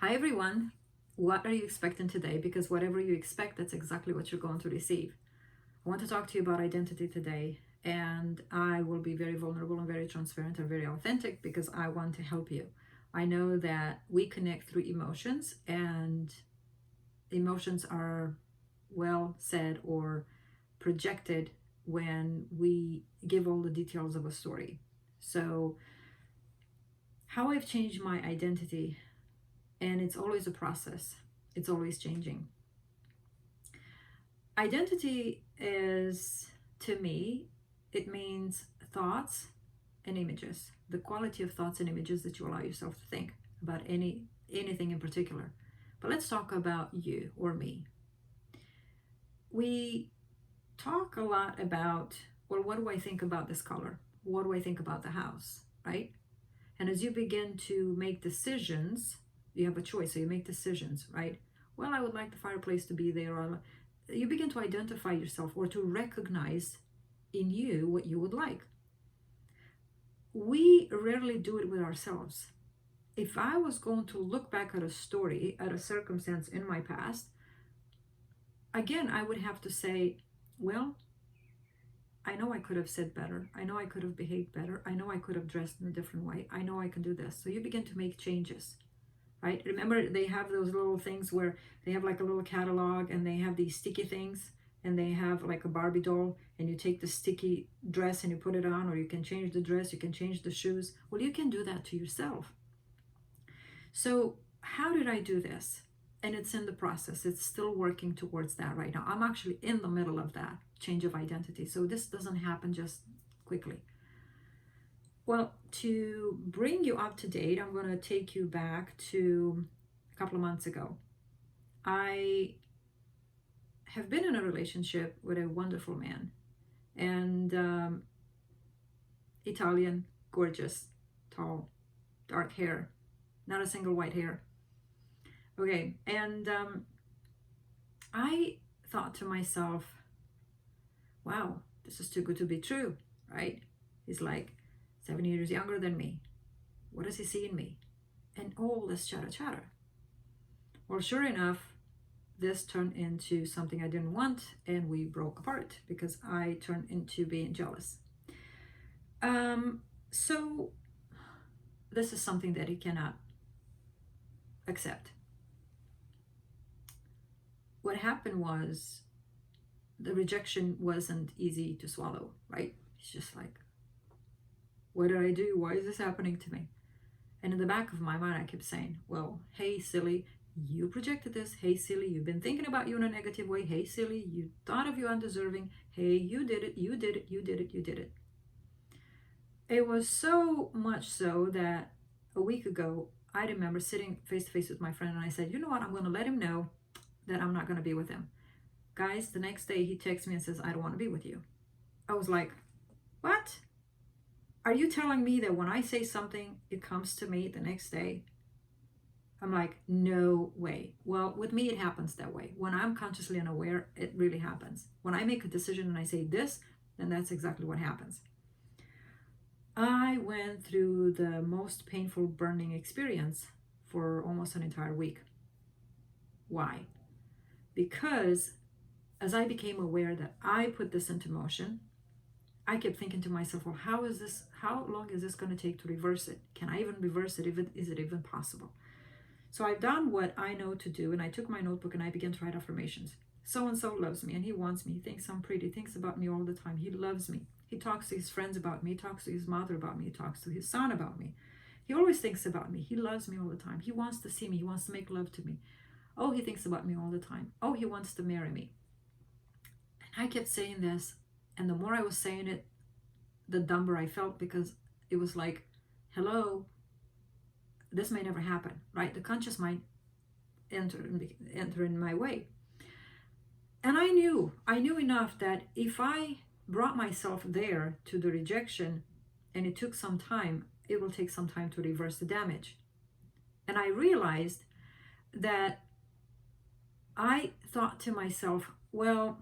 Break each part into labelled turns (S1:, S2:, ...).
S1: Hi everyone, what are you expecting today? Because whatever you expect, that's exactly what you're going to receive. I want to talk to you about identity today, and I will be very vulnerable and very transparent and very authentic because I want to help you. I know that we connect through emotions, and emotions are well said or projected when we give all the details of a story. So, how I've changed my identity, and it's always a process, it's always changing. Identity is, to me, it means thoughts and images, the quality of thoughts and images that you allow yourself to think about anything in particular. But let's talk about you or me. We talk a lot about, well, what do I think about this color? What do I think about the house, right? And as you begin to make decisions, you have a choice, so you make decisions, right? Well, I would like the fireplace to be there. Or you begin to identify yourself or to recognize in you what you would like. We rarely do it with ourselves. If I was going to look back at a story, at a circumstance in my past, again, I would have to say, well, I know I could have said better. I know I could have behaved better. I know I could have dressed in a different way. I know I can do this. So you begin to make changes, right? Remember, they have those little things where they have like a little catalog and they have these sticky things and they have like a Barbie doll, and you take the sticky dress and you put it on, or you can change the dress, you can change the shoes. Well, you can do that to yourself. So how did I do this? And it's in the process. It's still working towards that right now. I'm actually in the middle of that change of identity. So this doesn't happen just quickly. Well, to bring you up to date, I'm going to take you back to a couple of months ago. I have been in a relationship with a wonderful man, and Italian, gorgeous, tall, dark hair, not a single white hair. Okay, and I thought to myself, wow, this is too good to be true, right? He's like 7 years younger than me. What does he see in me? And all this chatter. Well, sure enough, this turned into something I didn't want, and we broke apart because I turned into being jealous. So this is something that he cannot accept. What happened was the rejection wasn't easy to swallow, right? He's just like, what did I do? Why is this happening to me? And in the back of my mind, I kept saying, well, hey, silly, you projected this. Hey, silly, you've been thinking about you in a negative way. Hey, silly, you thought of you undeserving. Hey, you did it, you did it, you did it, you did it. It was so much so that a week ago, I remember sitting face to face with my friend, and I said, you know what? I'm going to let him know that I'm not going to be with him. Guys, the next day he texts me and says, I don't want to be with you. I was like, what? Are you telling me that when I say something, it comes to me the next day? I'm like, no way. Well, with me, it happens that way. When I'm consciously unaware, it really happens. When I make a decision and I say this, then that's exactly what happens. I went through the most painful burning experience for almost an entire week. Why? Because as I became aware that I put this into motion, I kept thinking to myself, well, how long is this going to take to reverse it? Can I even reverse it? Is it even possible? So I've done what I know to do, and I took my notebook and I began to write affirmations. So-and-so loves me, and he wants me. He thinks I'm pretty. He thinks about me all the time. He loves me. He talks to his friends about me. He talks to his mother about me. He talks to his son about me. He always thinks about me. He loves me all the time. He wants to see me. He wants to make love to me. Oh, he thinks about me all the time. Oh, he wants to marry me. And I kept saying this, and the more I was saying it, the dumber I felt, because it was like, hello, this may never happen, right? The conscious mind enter in my way. And I knew enough that if I brought myself there to the rejection and it took some time, it will take some time to reverse the damage. And I realized that I thought to myself, well,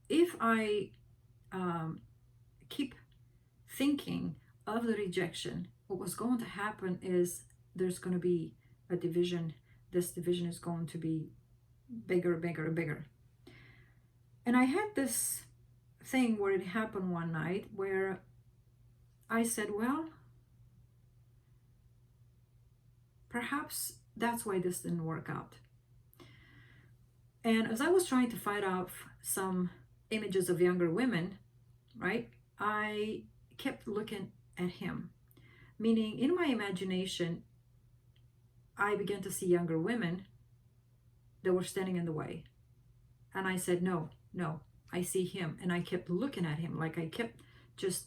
S1: if I keep thinking of the rejection, what was going to happen is there's going to be a division, this division is going to be bigger, bigger, bigger. And I had this thing where it happened one night where I said, well, perhaps that's why this didn't work out. And as I was trying to fight off some images of younger women, right, I kept looking at him. Meaning, in my imagination, I began to see younger women that were standing in the way. And I said, no, I see him. And I kept looking at him, like I kept just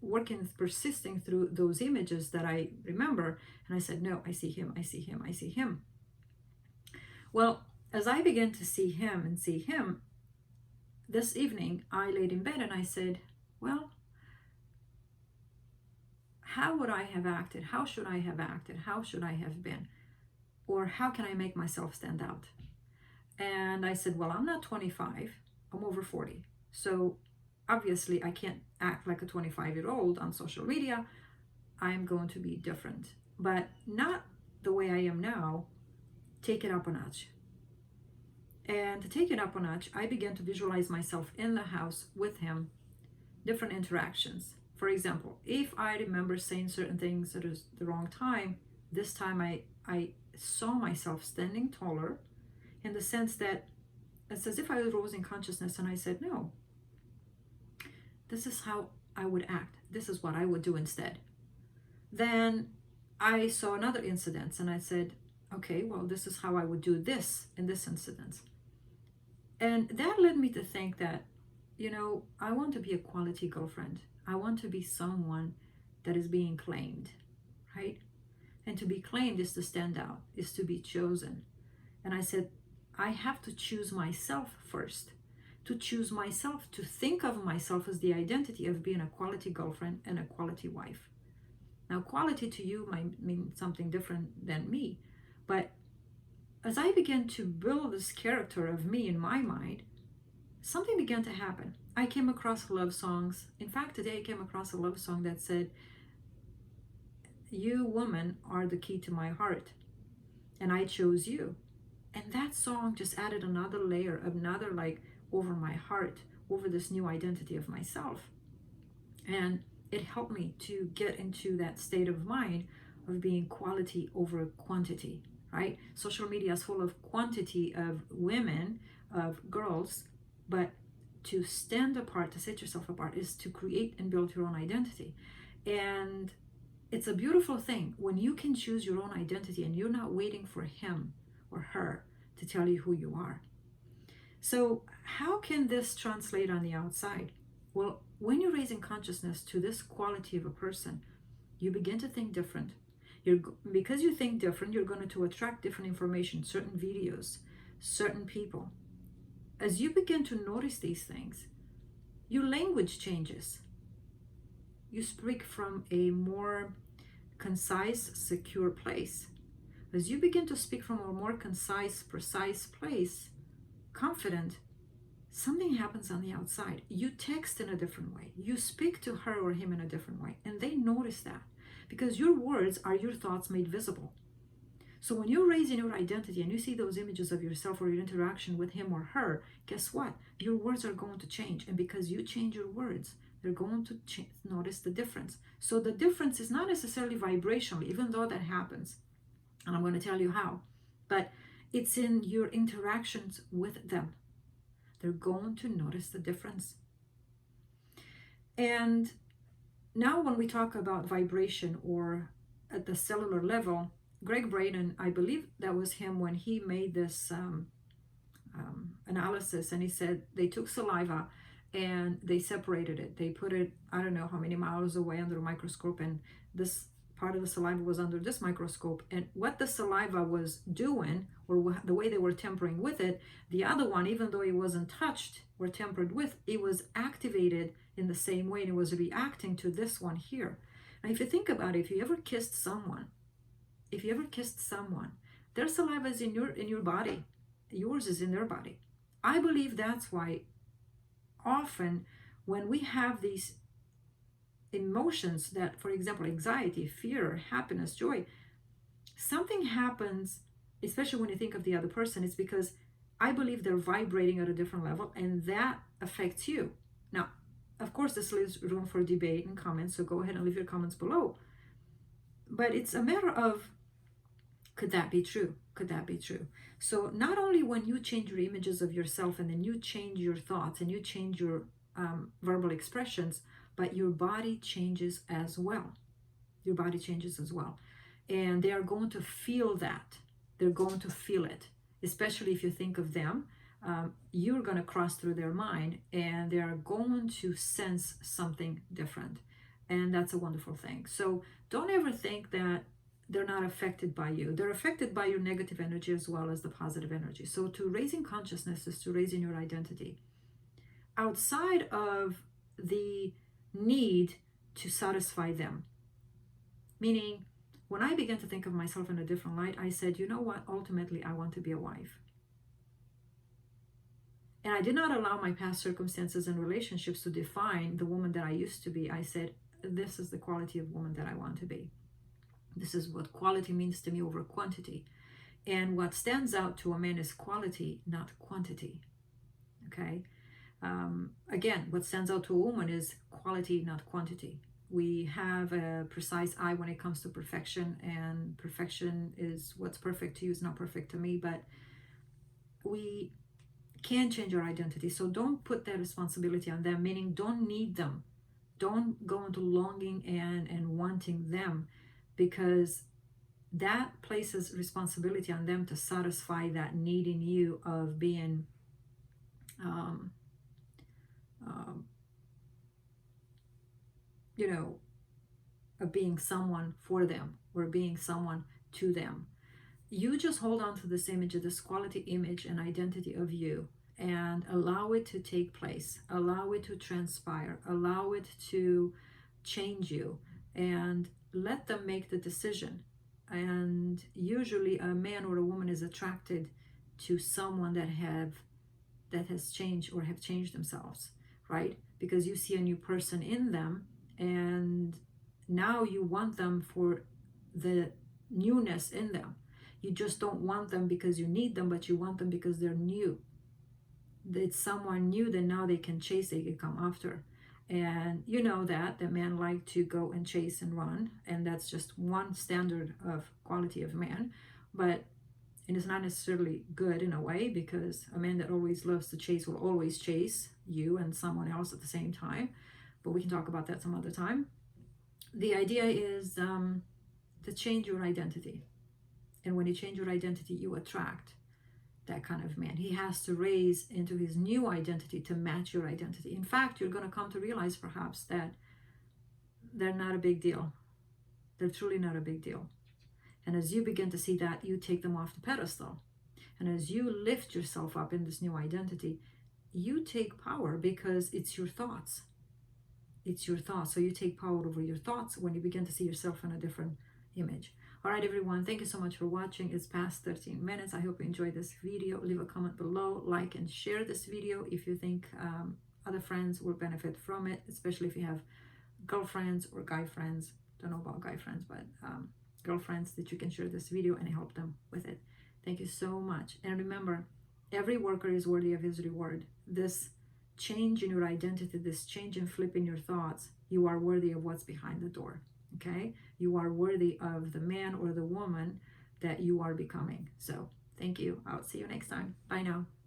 S1: working, persisting through those images that I remember. And I said, no, I see him, I see him, I see him. Well, as I began to see him, this evening I laid in bed and I said, well, how would I have acted? How should I have acted? How should I have been? Or how can I make myself stand out? And I said, well, I'm not 25, I'm over 40. So obviously I can't act like a 25-year-old on social media. I'm going to be different, but not the way I am now. Take it up a notch. And to take it up a notch, I began to visualize myself in the house with him, different interactions. For example, if I remember saying certain things at the wrong time, this time I saw myself standing taller, in the sense that it's as if I rose in consciousness and I said, no, this is how I would act. This is what I would do instead. Then I saw another incident and I said, okay, well, this is how I would do this in this incident. And that led me to think that, I want to be a quality girlfriend. I want to be someone that is being claimed, right? And to be claimed is to stand out, is to be chosen. And I said, I have to choose myself first, to choose myself, to think of myself as the identity of being a quality girlfriend and a quality wife. Now, quality to you might mean something different than me, but as I began to build this character of me in my mind, something began to happen. I came across love songs. In fact, today I came across a love song that said, you women are the key to my heart, and I chose you. And that song just added another layer, another over my heart, over this new identity of myself. And it helped me to get into that state of mind of being quality over quantity, right? Social media is full of quantity of women, of girls, but to stand apart, to set yourself apart, is to create and build your own identity. And it's a beautiful thing when you can choose your own identity and you're not waiting for him or her to tell you who you are. So how can this translate on the outside? Well, when you're raising consciousness to this quality of a person, you begin to think different. Because you think different, you're going to attract different information, certain videos, certain people. As you begin to notice these things, your language changes. You speak from a more concise, secure place. As you begin to speak from a more concise, precise place, confident, something happens on the outside. You text in a different way. You speak to her or him in a different way. And they notice that because your words are your thoughts made visible. So when you're raising your identity and you see those images of yourself or your interaction with him or her, guess what? Your words are going to change. And because you change your words, they're going to notice the difference. So the difference is not necessarily vibrationally, even though that happens. And I'm going to tell you how. But it's in your interactions with them. They're going to notice the difference. And now when we talk about vibration or at the cellular level, Greg Braden, I believe that was him when he made this analysis, and he said they took saliva and they separated it. They put it, I don't know how many miles away under a microscope, and this part of the saliva was under this microscope. And what the saliva was doing, or the way they were tampering with it, the other one, even though it wasn't touched or tampered with, it was activated in the same way, and it was reacting to this one here. Now, if you think about it, if you ever kissed someone, their saliva is in your body. Yours is in their body. I believe that's why often when we have these emotions that, for example, anxiety, fear, happiness, joy, something happens, especially when you think of the other person. It's because I believe they're vibrating at a different level, and that affects you. Now, of course, this leaves room for debate and comments, so go ahead and leave your comments below. But it's a matter of, could that be true? Could that be true? So not only when you change your images of yourself and then you change your thoughts and you change your verbal expressions, but your body changes as well. Your body changes as well. And they are going to feel that. They're going to feel it, especially if you think of them. You're going to cross through their mind and they are going to sense something different. And that's a wonderful thing. So don't ever think that they're not affected by you. They're affected by your negative energy as well as the positive energy. So to raising consciousness is to raising your identity. Outside of the need to satisfy them. Meaning, when I began to think of myself in a different light, I said, you know what? Ultimately, I want to be a wife. And I did not allow my past circumstances and relationships to define the woman that I used to be. I said, this is the quality of woman that I want to be. This is what quality means to me over quantity. And what stands out to a man is quality, not quantity. Okay? Again, what stands out to a woman is quality, not quantity. We have a precise eye when it comes to perfection, and perfection is what's perfect to you is not perfect to me, but we can change our identity. So don't put that responsibility on them, meaning don't need them. Don't go into longing and wanting them, because that places responsibility on them to satisfy that need in you of being of being someone for them or being someone to them. You just hold on to this image, this quality image and identity of you, and allow it to take place, allow it to transpire, allow it to change you, and let them make the decision. And usually a man or a woman is attracted to someone that has changed or have changed themselves, right? Because you see a new person in them, and now you want them for the newness in them. You just don't want them because you need them, but you want them because they're new. It's someone new that now they can chase, they can come after. And you know that men like to go and chase and run, and that's just one standard of quality of man. But it is not necessarily good in a way, because a man that always loves to chase will always chase you and someone else at the same time. But we can talk about that some other time. The idea is to change your identity. And when you change your identity, you attract that kind of man. He has to raise into his new identity to match your identity. In fact, you're going to come to realize perhaps that they're not a big deal. They're truly not a big deal. And as you begin to see that, you take them off the pedestal. And as you lift yourself up in this new identity, you take power, because it's your thoughts. It's your thoughts. So you take power over your thoughts when you begin to see yourself in a different image. All right, everyone, thank you so much for watching. It's past 13 minutes. I hope you enjoyed this video. Leave a comment below, like and share this video if you think other friends will benefit from it, especially if you have girlfriends or guy friends. Don't know about guy friends, but girlfriends that you can share this video and help them with it. Thank you so much. And remember, every worker is worthy of his reward. This change in your identity, this change in flipping your thoughts, you are worthy of what's behind the door. Okay? You are worthy of the man or the woman that you are becoming. So thank you. I'll see you next time. Bye now.